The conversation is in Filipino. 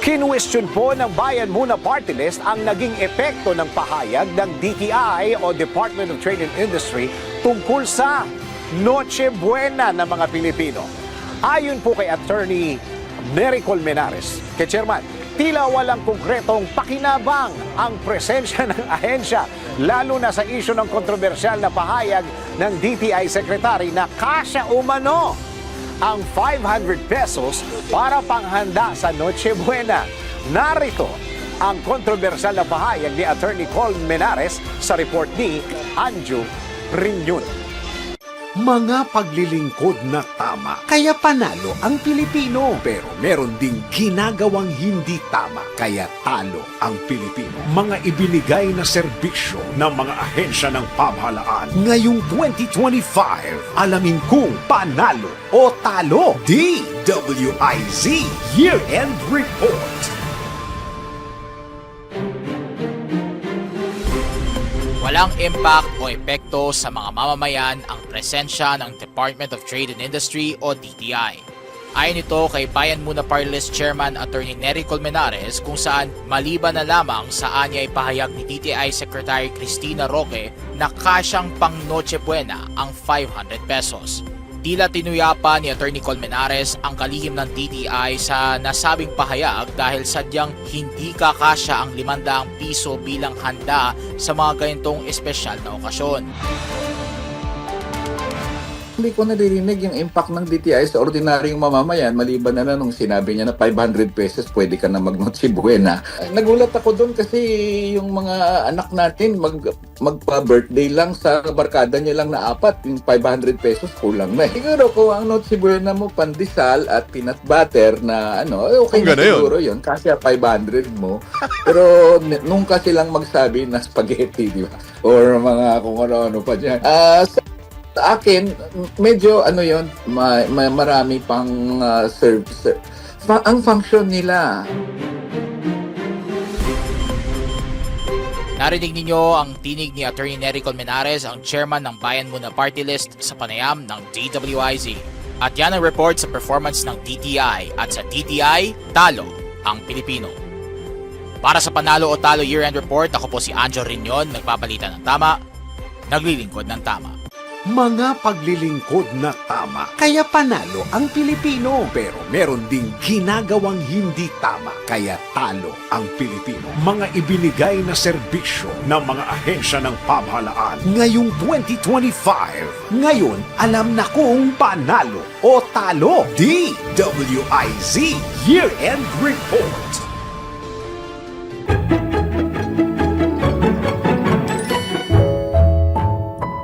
Kinwestiyon po ng Bayan Muna Party List ang naging epekto ng pahayag ng DTI o Department of Trade and Industry tungkol sa Noche Buena ng mga Pilipino. Ayon po kay Attorney Nery Colmenares, kay Chairman, tila walang konkretong pakinabang ang presensya ng ahensya, lalo na sa isyu ng kontrobersyal na pahayag ng DTI Secretary na kasya umano ang 500 pesos para panghanda sa Noche Buena. Narito ang kontrobersyal na pahayag ni Attorney Colmenares sa report ni Anjo Rinyun. Mga paglilingkod na tama, kaya panalo ang Pilipino. Pero meron ding ginagawang hindi tama, kaya talo ang Pilipino. Mga ibinigay na serbisyo ng mga ahensya ng pamahalaan. Ngayong 2025, alamin kung panalo o talo. DWIZ Year-End Report. Walang impact o epekto sa mga mamamayan ang presensya ng Department of Trade and Industry o DTI. Ayon ito kay Bayan Muna Party List Chairman Attorney Nery Colmenares, kung saan maliban na lamang sa anyay pahayag ni DTI Secretary Cristina Roque na kasyang pang Noche Buena ang 500 pesos. Tila tinuyapa ni Attorney Colmenares ang kalihim ng DTI sa nasabing pahayag dahil sadyang hindi kakasya ang 500 piso bilang handa sa mga ganitong espesyal na okasyon. Hindi ko naririnig yung impact ng DTI sa ordinaryong mamamayan maliban na nung sinabi niya na 500 pesos pwede ka na mag-Noche Buena. Nagulat ako doon kasi yung mga anak natin magpa-birthday lang sa barkada niya lang na 4, yung 500 pesos kulang na. Siguro kung ang Noche Buena mo pandesal at peanut butter na okay na siguro yun kasi 500 mo. Pero nung kasi lang magsabi na spaghetti, di ba? Or mga kung ano-ano pa dyan. Sa akin, medyo yon, marami pang service. Ang function nila. Narinig ninyo ang tinig ni Attorney Nery Colmenares, ang chairman ng Bayan Muna Party List sa panayam ng DWIZ. At yan ang report sa performance ng DTI. At sa DTI, talo ang Pilipino. Para sa Panalo o Talo Year-End Report, ako po si Anjo Rinyun, nagpapalitan ng tama, naglilingkod ng tama. Mga paglilingkod na tama, kaya panalo ang Pilipino. Pero meron ding ginagawang hindi tama, kaya talo ang Pilipino. Mga ibinigay na serbisyo ng mga ahensya ng pamahalaan. Ngayong 2025, ngayon alam na kung panalo o talo. DWIZ Year-End Report.